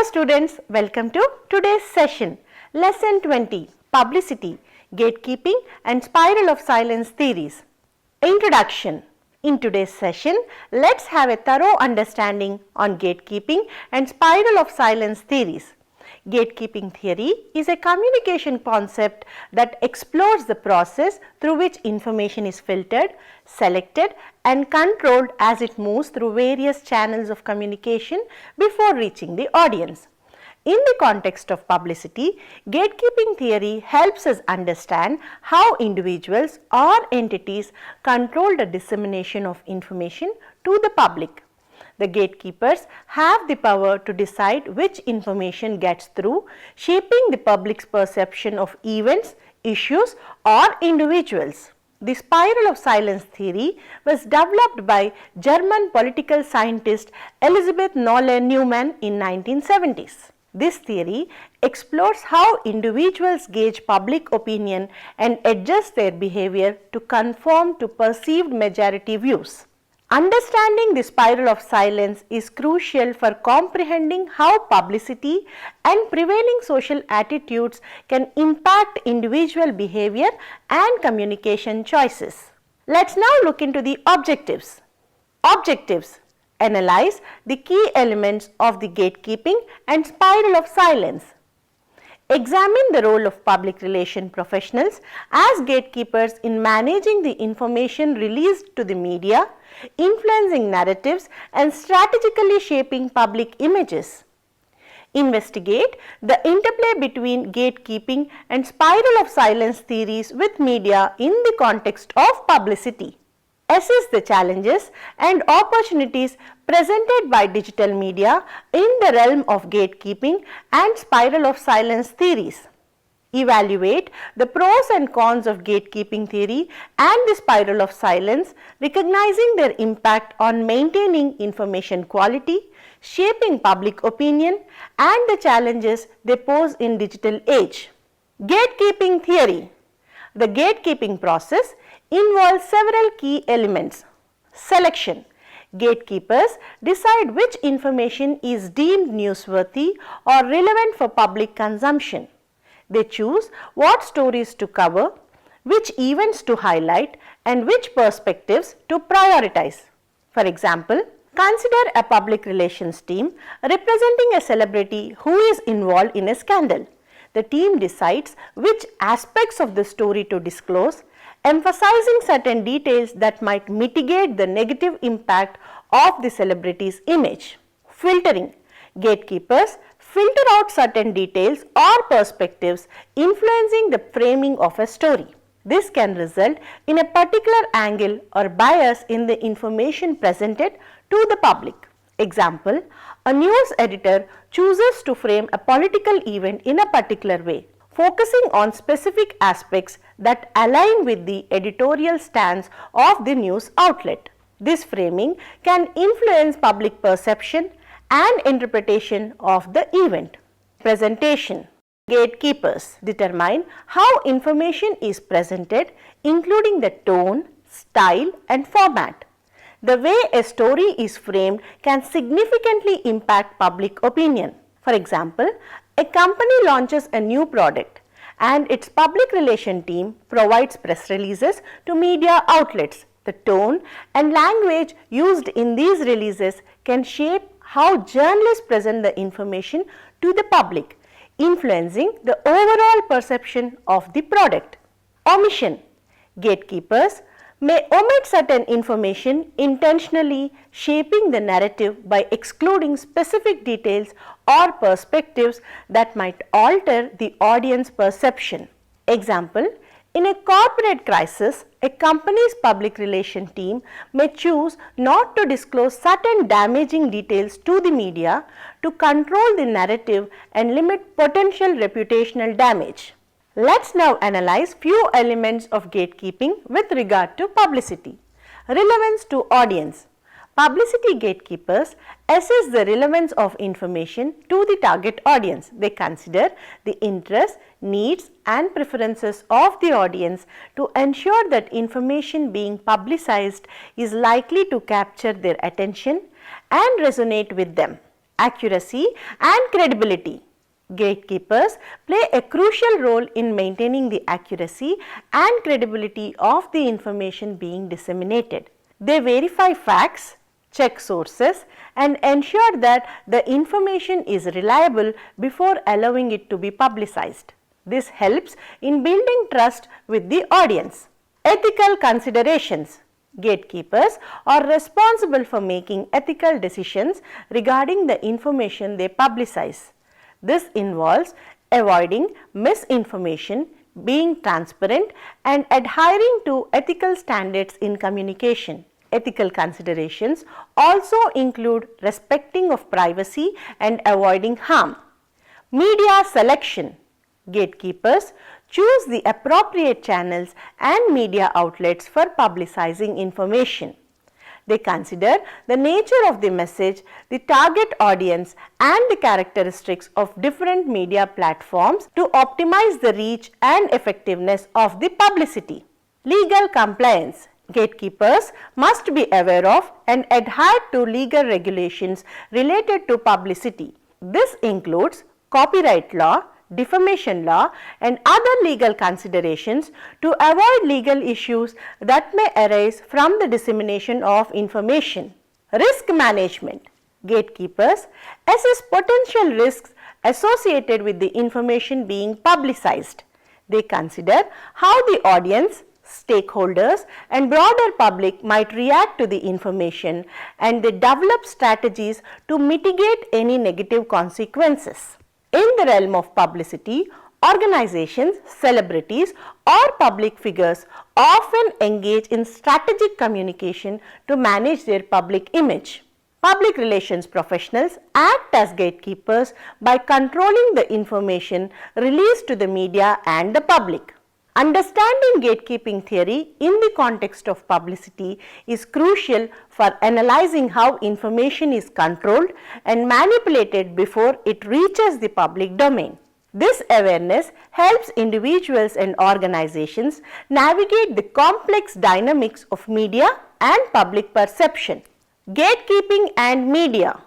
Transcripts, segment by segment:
students, welcome to today's session. Lesson 20, Publicity, Gatekeeping and Spiral of Silence Theories. Introduction. In today's session, let's have a thorough understanding on gatekeeping and spiral of silence theories. Gatekeeping theory is a communication concept that explores the process through which information is filtered, selected and controlled as it moves through various channels of communication before reaching the audience. In the context of publicity, gatekeeping theory helps us understand how individuals or entities control the dissemination of information to the public. The gatekeepers have the power to decide which information gets through, shaping the public's perception of events, issues or individuals. The spiral of silence theory was developed by German political scientist Elisabeth Noelle-Neumann in 1970s. This theory explores how individuals gauge public opinion and adjust their behavior to conform to perceived majority views. Understanding the spiral of silence is crucial for comprehending how publicity and prevailing social attitudes can impact individual behavior and communication choices. Let's now look into the objectives. Objectives: analyze the key elements of the gatekeeping and spiral of silence. Examine the role of public relation professionals as gatekeepers in managing the information released to the media, influencing narratives and strategically shaping public images. Investigate the interplay between gatekeeping and spiral of silence theories with media in the context of publicity. Assess the challenges and opportunities presented by digital media in the realm of gatekeeping and spiral of silence theories. Evaluate the pros and cons of gatekeeping theory and the spiral of silence, recognizing their impact on maintaining information quality, shaping public opinion, and the challenges they pose in digital age. Gatekeeping theory. The gatekeeping process involves several key elements. Selection. Gatekeepers decide which information is deemed newsworthy or relevant for public consumption. They choose what stories to cover, which events to highlight, and which perspectives to prioritize. For example, consider a public relations team representing a celebrity who is involved in a scandal. The team decides which aspects of the story to disclose, emphasizing certain details that might mitigate the negative impact of the celebrity's image. Filtering. Gatekeepers filter out certain details or perspectives influencing the framing of a story. This can result in a particular angle or bias in the information presented to the public. Example, a news editor chooses to frame a political event in a particular way, focusing on specific aspects that align with the editorial stance of the news outlet. This framing can influence public perception and interpretation of the event. Presentation. Gatekeepers determine how information is presented, including the tone, style, and format. The way a story is framed can significantly impact public opinion. For example, a company launches a new product and its public relation team provides press releases to media outlets. The tone and language used in these releases can shape how journalists present the information to the public, influencing the overall perception of the product. Omission. Gatekeepers may omit certain information intentionally, shaping the narrative by excluding specific details or perspectives that might alter the audience perception. Example, in a corporate crisis, a company's public relation team may choose not to disclose certain damaging details to the media to control the narrative and limit potential reputational damage. Let's now analyze few elements of gatekeeping with regard to publicity. Relevance to audience. Publicity gatekeepers assess the relevance of information to the target audience. They consider the interests, needs and preferences of the audience to ensure that information being publicized is likely to capture their attention and resonate with them. accuracy and credibility. Gatekeepers play a crucial role in maintaining the accuracy and credibility of the information being disseminated. They verify facts, check sources, and ensure that the information is reliable before allowing it to be publicized. This helps in building trust with the audience. Ethical considerations. Gatekeepers are responsible for making ethical decisions regarding the information they publicize. This involves avoiding misinformation, being transparent, and adhering to ethical standards in communication. Ethical considerations also include respecting of privacy and avoiding harm. Media selection. Gatekeepers choose the appropriate channels and media outlets for publicizing information. They consider the nature of the message, the target audience, and the characteristics of different media platforms to optimize the reach and effectiveness of the publicity. Legal compliance. Gatekeepers must be aware of and adhere to legal regulations related to publicity. This includes copyright law, defamation law, and other legal considerations to avoid legal issues that may arise from the dissemination of information. Risk management. Gatekeepers assess potential risks associated with the information being publicized. They consider how the audience, stakeholders, and broader public might react to the information, and they develop strategies to mitigate any negative consequences. In the realm of publicity, organizations, celebrities, or public figures often engage in strategic communication to manage their public image. Public relations professionals act as gatekeepers by controlling the information released to the media and the public. Understanding gatekeeping theory in the context of publicity is crucial for analyzing how information is controlled and manipulated before it reaches the public domain. This awareness helps individuals and organizations navigate the complex dynamics of media and public perception. Gatekeeping and media.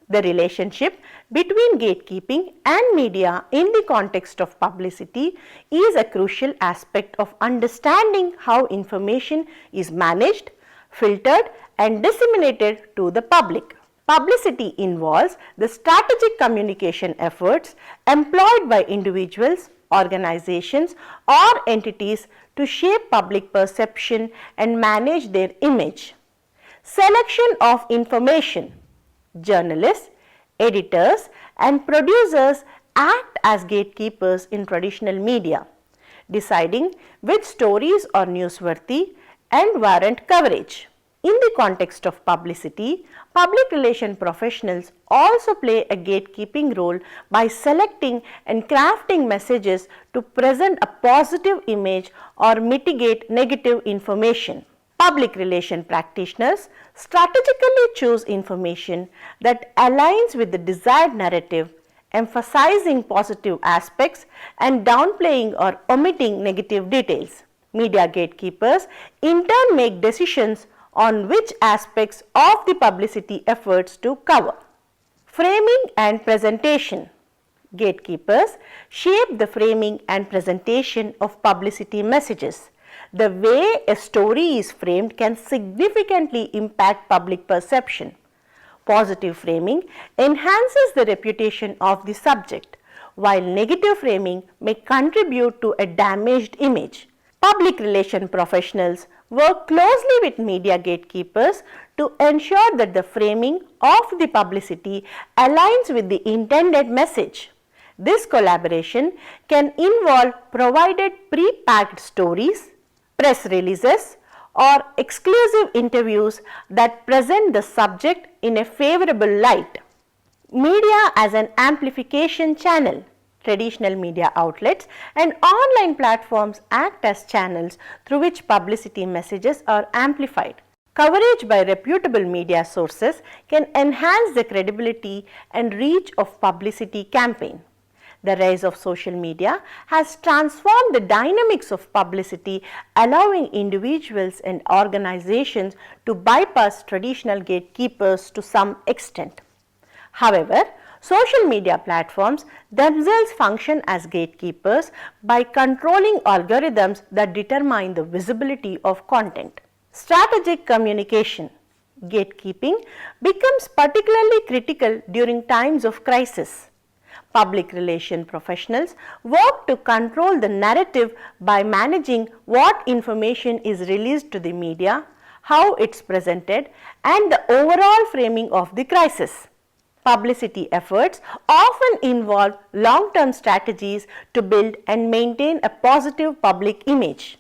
The relationship between gatekeeping and media in the context of publicity is a crucial aspect of understanding how information is managed, filtered, and disseminated to the public. Publicity involves the strategic communication efforts employed by individuals, organizations, or entities to shape public perception and manage their image. Selection of information. Journalists, editors, and producers act as gatekeepers in traditional media, deciding which stories are newsworthy and warrant coverage. In the context of publicity, public relation professionals also play a gatekeeping role by selecting and crafting messages to present a positive image or mitigate negative information. Public relation practitioners strategically choose information that aligns with the desired narrative, emphasizing positive aspects and downplaying or omitting negative details. Media gatekeepers in turn make decisions on which aspects of the publicity efforts to cover. Framing and presentation. Gatekeepers shape the framing and presentation of publicity messages. The way a story is framed can significantly impact public perception. Positive framing enhances the reputation of the subject, while negative framing may contribute to a damaged image. Public relation professionals work closely with media gatekeepers to ensure that the framing of the publicity aligns with the intended message. This collaboration can involve provided pre-packed stories, press releases, or exclusive interviews that present the subject in a favorable light. Media as an amplification channel. Traditional media outlets and online platforms act as channels through which publicity messages are amplified. Coverage by reputable media sources can enhance the credibility and reach of publicity campaign. The rise of social media has transformed the dynamics of publicity, allowing individuals and organizations to bypass traditional gatekeepers to some extent. However, social media platforms themselves function as gatekeepers by controlling algorithms that determine the visibility of content. Strategic communication. Gatekeeping becomes particularly critical during times of crisis. Public relation professionals work to control the narrative by managing what information is released to the media, how it's presented, and the overall framing of the crisis. Publicity efforts often involve long-term strategies to build and maintain a positive public image.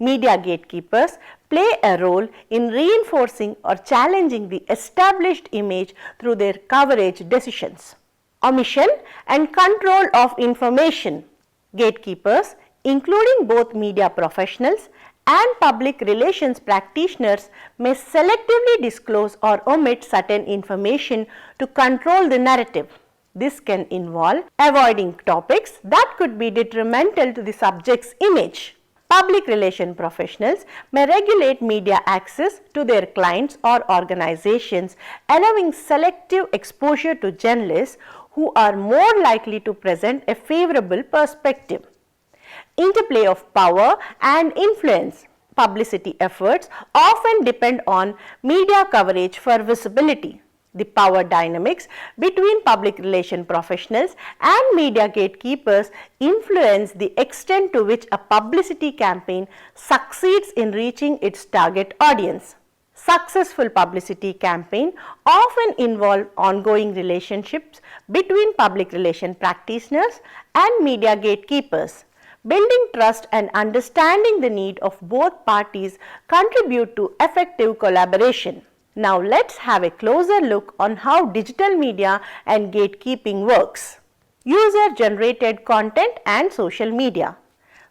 Media gatekeepers play a role in reinforcing or challenging the established image through their coverage decisions. Omission and control of information. Gatekeepers, including both media professionals and public relations practitioners, may selectively disclose or omit certain information to control the narrative. This can involve avoiding topics that could be detrimental to the subject's image. Public relation professionals may regulate media access to their clients or organizations, allowing selective exposure to journalists who are more likely to present a favorable perspective. Interplay of power and influence. Publicity efforts often depend on media coverage for visibility. The power dynamics between public relation professionals and media gatekeepers influence the extent to which a publicity campaign succeeds in reaching its target audience. Successful publicity campaigns often involve ongoing relationships between public relation practitioners and media gatekeepers. Building trust and understanding the need of both parties contribute to effective collaboration. Now let's have a closer look on how digital media and gatekeeping works. User-generated content and social media.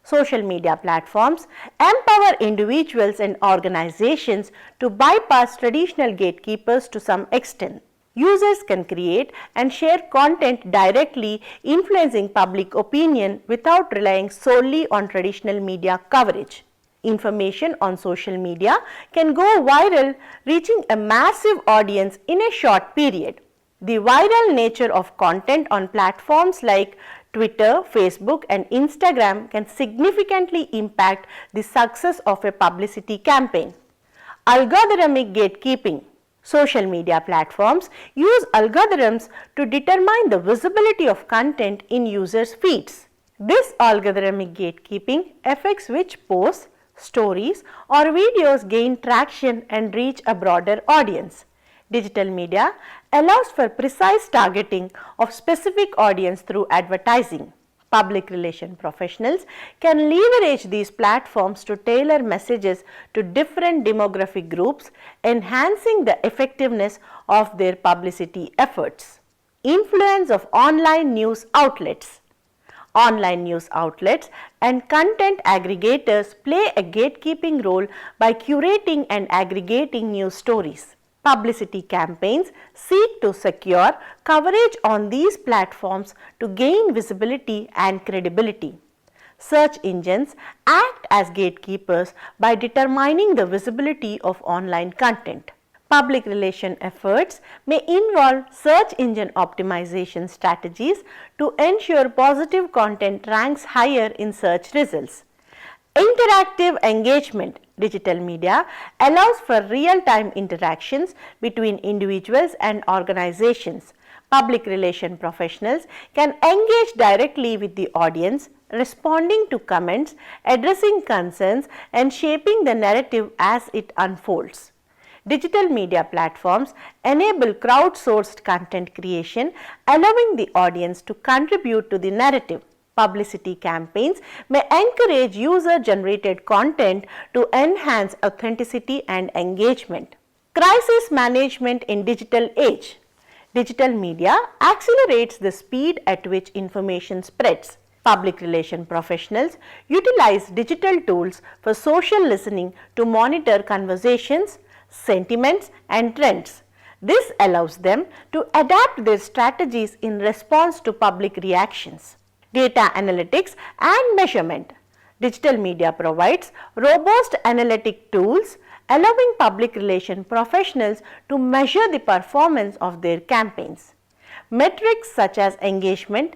Social media platforms empower individuals and organizations to bypass traditional gatekeepers to some extent. Users can create and share content directly, influencing public opinion without relying solely on traditional media coverage. Information on social media can go viral, reaching a massive audience in a short period. The viral nature of content on platforms like Twitter, Facebook, and Instagram can significantly impact the success of a publicity campaign. Algorithmic gatekeeping. Social media platforms use algorithms to determine the visibility of content in users' feeds. This algorithmic gatekeeping affects which posts, stories, or videos gain traction and reach a broader audience. Digital media allows for precise targeting of specific audience through advertising. Public relation professionals can leverage these platforms to tailor messages to different demographic groups, enhancing the effectiveness of their publicity efforts. Influence of online news outlets. Online news outlets and content aggregators play a gatekeeping role by curating and aggregating news stories. Publicity campaigns seek to secure coverage on these platforms to gain visibility and credibility. Search engines act as gatekeepers by determining the visibility of online content. Public relation efforts may involve search engine optimization strategies to ensure positive content ranks higher in search results. Interactive engagement. Digital media allows for real-time interactions between individuals and organizations. Public relation professionals can engage directly with the audience, responding to comments, addressing concerns, and shaping the narrative as it unfolds. Digital media platforms enable crowdsourced content creation, allowing the audience to contribute to the narrative. Publicity campaigns may encourage user-generated content to enhance authenticity and engagement. Crisis management in digital age. Digital media accelerates the speed at which information spreads. Public relation professionals utilize digital tools for social listening to monitor conversations, sentiments, and trends. This allows them to adapt their strategies in response to public reactions. Data analytics and measurement. Digital media provides robust analytic tools, allowing public relation professionals to measure the performance of their campaigns. Metrics such as engagement,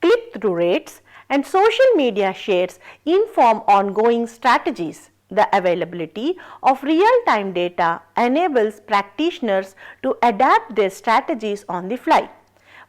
click-through rates, and social media shares inform ongoing strategies. The availability of real-time data enables practitioners to adapt their strategies on the fly.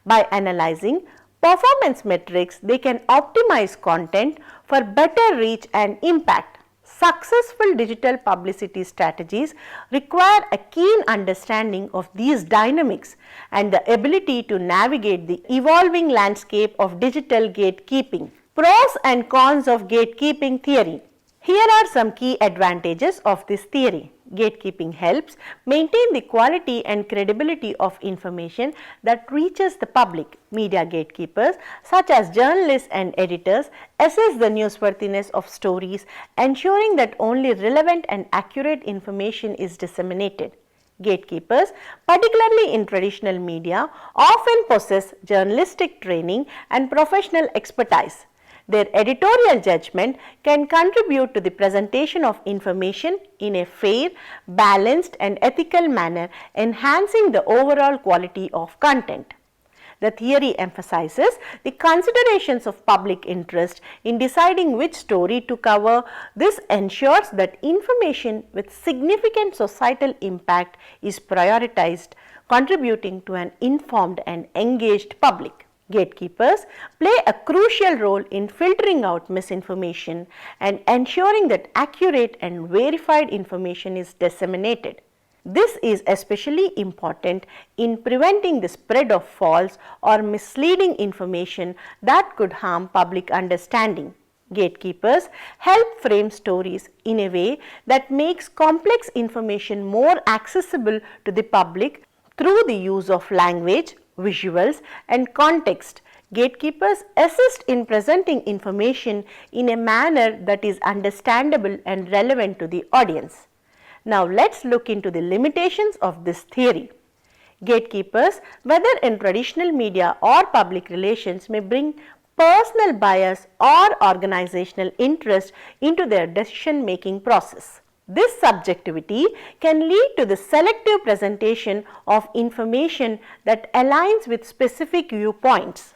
By analyzing performance metrics, they can optimize content for better reach and impact. Successful digital publicity strategies require a keen understanding of these dynamics and the ability to navigate the evolving landscape of digital gatekeeping. Pros and cons of gatekeeping theory. Here are some key advantages of this theory. Gatekeeping helps maintain the quality and credibility of information that reaches the public. Media gatekeepers such as journalists and editors assess the newsworthiness of stories, ensuring that only relevant and accurate information is disseminated. Gatekeepers, particularly in traditional media, often possess journalistic training and professional expertise. Their editorial judgment can contribute to the presentation of information in a fair, balanced and ethical manner, enhancing the overall quality of content. The theory emphasizes the considerations of public interest in deciding which story to cover. This ensures that information with significant societal impact is prioritized, contributing to an informed and engaged public. Gatekeepers play a crucial role in filtering out misinformation and ensuring that accurate and verified information is disseminated. This is especially important in preventing the spread of false or misleading information that could harm public understanding. Gatekeepers help frame stories in a way that makes complex information more accessible to the public through the use of language, visuals and context. Gatekeepers assist in presenting information in a manner that is understandable and relevant to the audience. Now let's look into the limitations of this theory. Gatekeepers, whether in traditional media or public relations, may bring personal bias or organizational interest into their decision-making process. This subjectivity can lead to the selective presentation of information that aligns with specific viewpoints.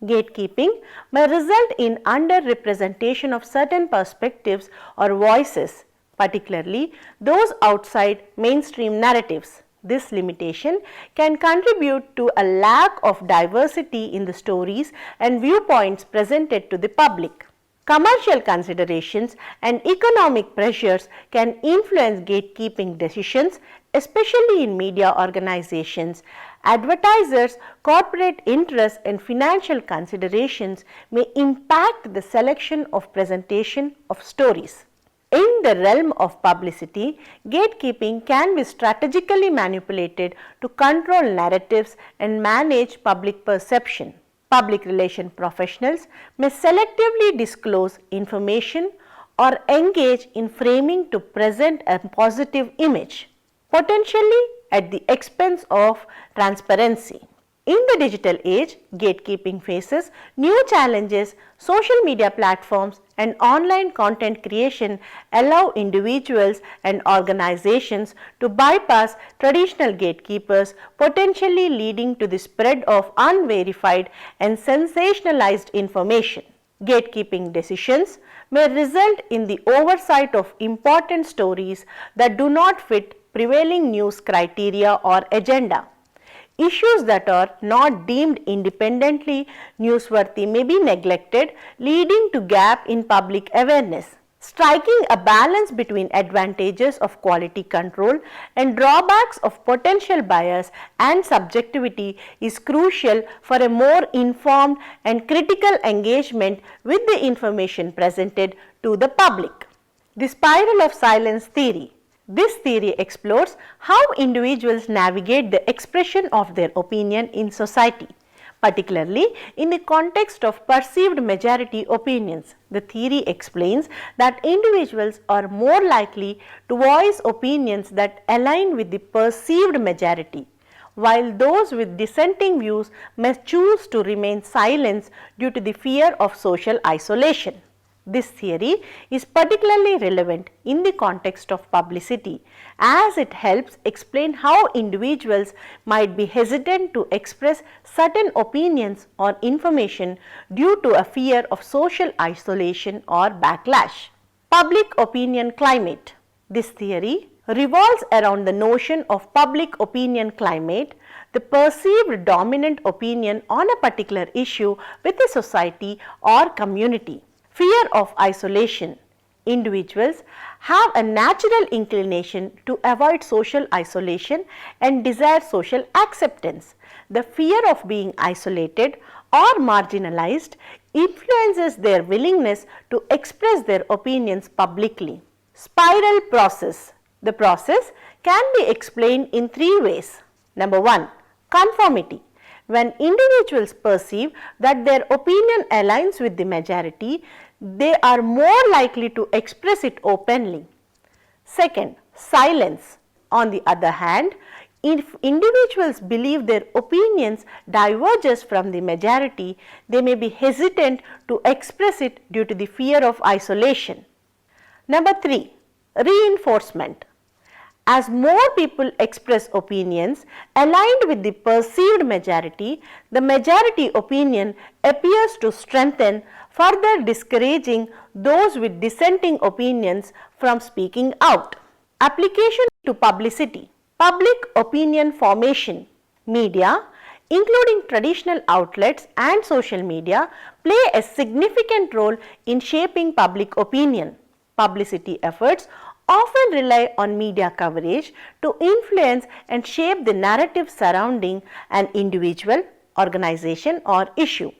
Gatekeeping may result in underrepresentation of certain perspectives or voices, particularly those outside mainstream narratives. This limitation can contribute to a lack of diversity in the stories and viewpoints presented to the public. Commercial considerations and economic pressures can influence gatekeeping decisions, especially in media organizations. Advertisers, corporate interests and financial considerations may impact the selection of presentation of stories. In the realm of publicity, gatekeeping can be strategically manipulated to control narratives and manage public perception. Public relation professionals may selectively disclose information or engage in framing to present a positive image, potentially at the expense of transparency. In the digital age, gatekeeping faces new challenges. Social media platforms and online content creation allow individuals and organizations to bypass traditional gatekeepers, potentially leading to the spread of unverified and sensationalized information. Gatekeeping decisions may result in the oversight of important stories that do not fit prevailing news criteria or agenda. Issues that are not deemed independently newsworthy may be neglected, leading to gap in public awareness. Striking a balance between advantages of quality control and drawbacks of potential bias and subjectivity is crucial for a more informed and critical engagement with the information presented to the public. The spiral of silence theory. This theory explores how individuals navigate the expression of their opinion in society, particularly in the context of perceived majority opinions. The theory explains that individuals are more likely to voice opinions that align with the perceived majority, while those with dissenting views may choose to remain silent due to the fear of social isolation. This theory is particularly relevant in the context of publicity, as it helps explain how individuals might be hesitant to express certain opinions or information due to a fear of social isolation or backlash. Public opinion climate. This theory revolves around the notion of public opinion climate, the perceived dominant opinion on a particular issue with a society or community. Fear of isolation. Individuals have a natural inclination to avoid social isolation and desire social acceptance. The fear of being isolated or marginalized influences their willingness to express their opinions publicly. Spiral process. The process can be explained in three ways. Number 1, conformity. When individuals perceive that their opinion aligns with the majority, they are more likely to express it openly. Second, silence. On the other hand, if individuals believe their opinions diverges from the majority, they may be hesitant to express it due to the fear of isolation. Number 3, reinforcement. As more people express opinions aligned with the perceived majority, the majority opinion appears to strengthen, further discouraging those with dissenting opinions from speaking out. Application to publicity. Public opinion formation. Media, including traditional outlets and social media, play a significant role in shaping public opinion. Publicity efforts often rely on media coverage to influence and shape the narrative surrounding an individual, organization or issue.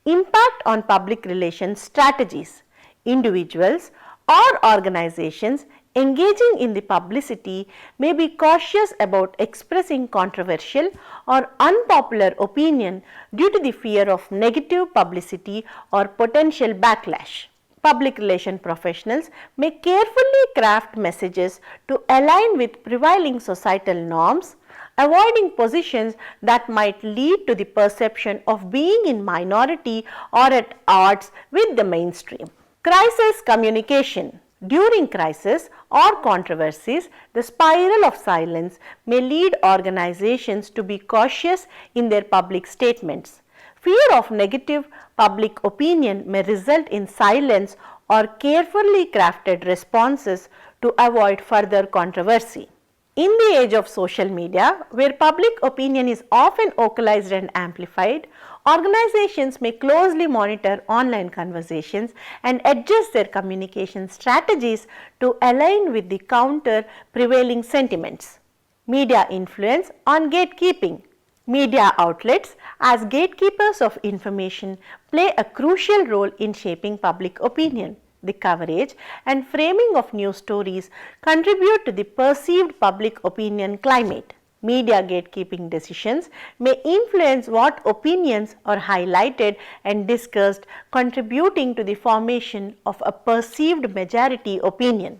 Impact on public relations strategies. Individuals or organizations engaging in the publicity may be cautious about expressing controversial or unpopular opinion due to the fear of negative publicity or potential backlash. Public relation professionals may carefully craft messages to align with prevailing societal norms, avoiding positions that might lead to the perception of being in minority or at odds with the mainstream. Crisis communication. During crisis or controversies, the spiral of silence may lead organizations to be cautious in their public statements. Fear of negative public opinion may result in silence or carefully crafted responses to avoid further controversy. In the age of social media, where public opinion is often vocalized and amplified, organizations may closely monitor online conversations and adjust their communication strategies to align with the counter prevailing sentiments. Media influence on gatekeeping. Media outlets, as gatekeepers of information, play a crucial role in shaping public opinion. The coverage and framing of news stories contribute to the perceived public opinion climate. Media gatekeeping decisions may influence what opinions are highlighted and discussed, contributing to the formation of a perceived majority opinion.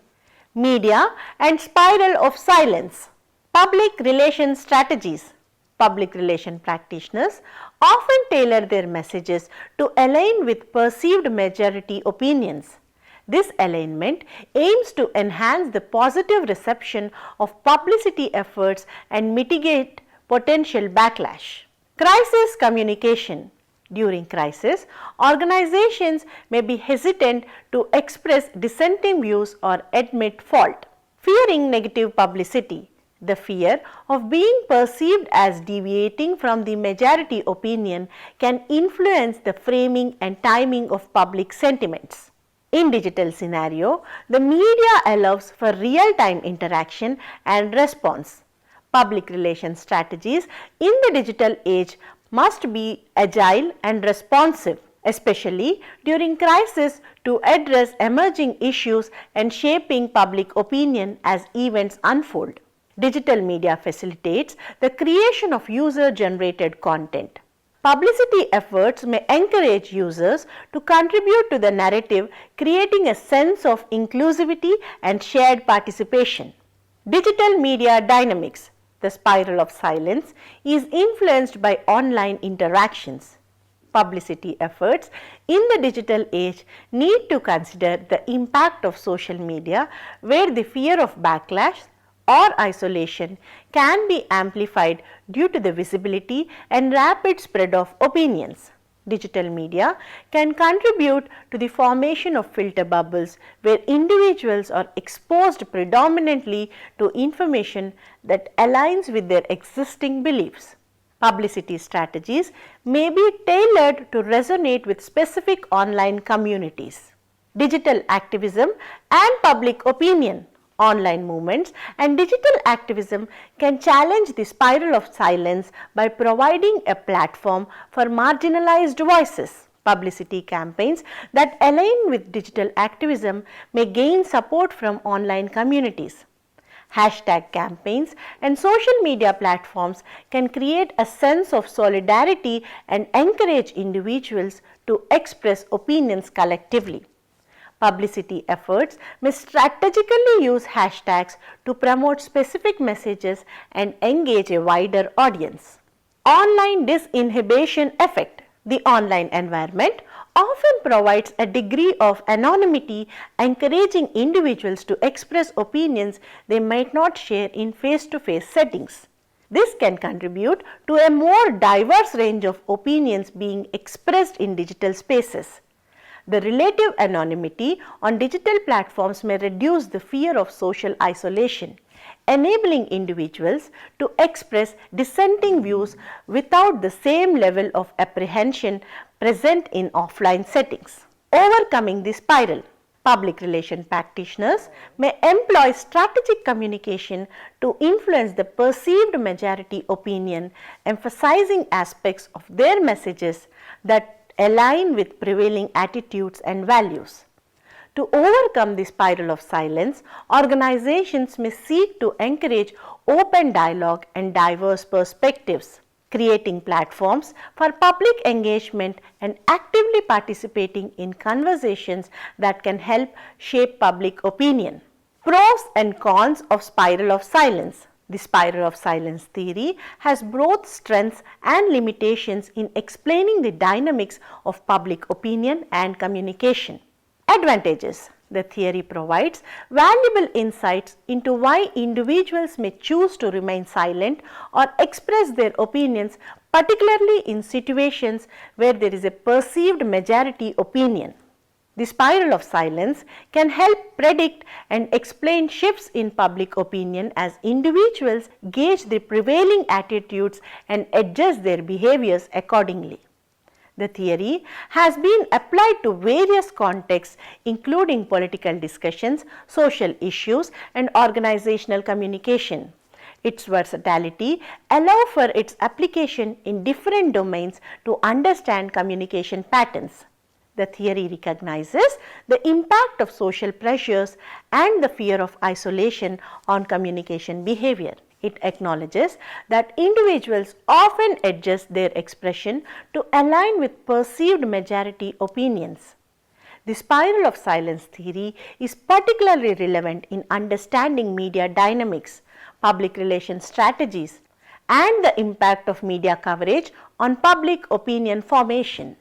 Media and spiral of silence. Public relations strategies. Public relation practitioners often tailor their messages to align with perceived majority opinions. This alignment aims to enhance the positive reception of publicity efforts and mitigate potential backlash. Crisis communication. During crisis, organizations may be hesitant to express dissenting views or admit fault. Fearing negative publicity. The fear of being perceived as deviating from the majority opinion can influence the framing and timing of public sentiments. In digital scenario, the media allows for real-time interaction and response. Public relations strategies in the digital age must be agile and responsive, especially during crisis, to address emerging issues and shaping public opinion as events unfold. Digital media facilitates the creation of user-generated content. Publicity efforts may encourage users to contribute to the narrative, creating a sense of inclusivity and shared participation. Digital media dynamics. The spiral of silence is influenced by online interactions. Publicity efforts in the digital age need to consider the impact of social media, where the fear of backlash or isolation can be amplified due to the visibility and rapid spread of opinions. Digital media can contribute to the formation of filter bubbles where individuals are exposed predominantly to information that aligns with their existing beliefs. Publicity strategies may be tailored to resonate with specific online communities. Digital activism and public opinion. Online movements and digital activism can challenge the spiral of silence by providing a platform for marginalized voices. Publicity campaigns that align with digital activism may gain support from online communities. Hashtag campaigns and social media platforms can create a sense of solidarity and encourage individuals to express opinions collectively. Publicity efforts may strategically use hashtags to promote specific messages and engage a wider audience. Online disinhibition effect. The online environment often provides a degree of anonymity, encouraging individuals to express opinions they might not share in face-to-face settings. This can contribute to a more diverse range of opinions being expressed in digital spaces. The relative anonymity on digital platforms may reduce the fear of social isolation, enabling individuals to express dissenting views without the same level of apprehension present in offline settings. Overcoming the spiral. Public relation practitioners may employ strategic communication to influence the perceived majority opinion, emphasizing aspects of their messages that align with prevailing attitudes and values. To overcome the spiral of silence, organizations may seek to encourage open dialogue and diverse perspectives, creating platforms for public engagement and actively participating in conversations that can help shape public opinion. Pros and cons of spiral of silence. The spiral of silence theory has both strengths and limitations in explaining the dynamics of public opinion and communication. Advantages. The theory provides valuable insights into why individuals may choose to remain silent or express their opinions, particularly in situations where there is a perceived majority opinion. The spiral of silence can help predict and explain shifts in public opinion as individuals gauge the prevailing attitudes and adjust their behaviors accordingly. The theory has been applied to various contexts, including political discussions, social issues, and organizational communication. Its versatility allows for its application in different domains to understand communication patterns. The theory recognizes the impact of social pressures and the fear of isolation on communication behavior. It acknowledges that individuals often adjust their expression to align with perceived majority opinions. The spiral of silence theory is particularly relevant in understanding media dynamics, public relations strategies, and the impact of media coverage on public opinion formation.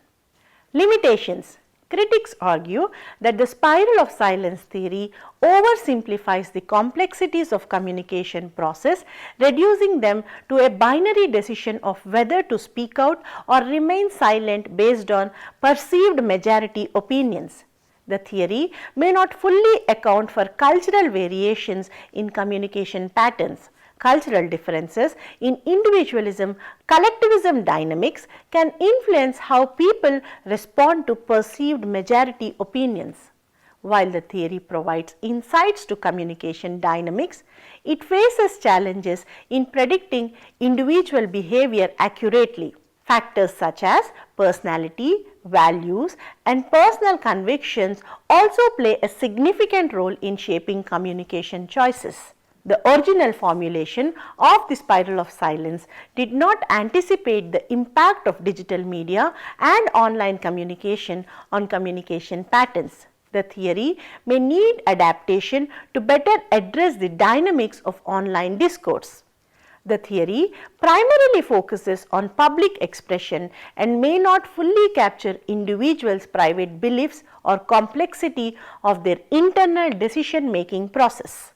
Limitations. Critics argue that the spiral of silence theory oversimplifies the complexities of communication process, reducing them to a binary decision of whether to speak out or remain silent based on perceived majority opinions. The theory may not fully account for cultural variations in communication patterns. Cultural differences in individualism, collectivism dynamics can influence how people respond to perceived majority opinions. While the theory provides insights to communication dynamics, it faces challenges in predicting individual behavior accurately. Factors such as personality, values, and personal convictions also play a significant role in shaping communication choices. The original formulation of the spiral of silence did not anticipate the impact of digital media and online communication on communication patterns. The theory may need adaptation to better address the dynamics of online discourse. The theory primarily focuses on public expression and may not fully capture individuals' private beliefs or complexity of their internal decision-making process.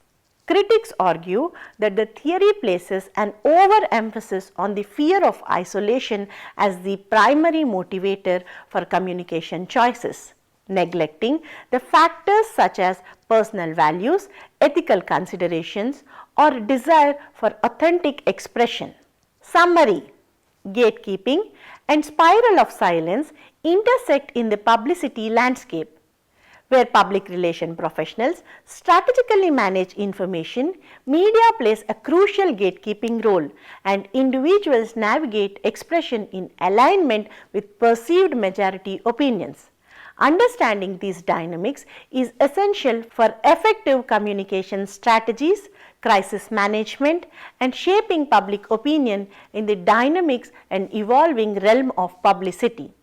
Critics argue that the theory places an overemphasis on the fear of isolation as the primary motivator for communication choices, neglecting the factors such as personal values, ethical considerations, or desire for authentic expression. Summary: gatekeeping and spiral of silence intersect in the publicity landscape, where public relation professionals strategically manage information. Media plays a crucial gatekeeping role and individuals navigate expression in alignment with perceived majority opinions. Understanding these dynamics is essential for effective communication strategies, crisis management, and shaping public opinion in the dynamics and evolving realm of publicity.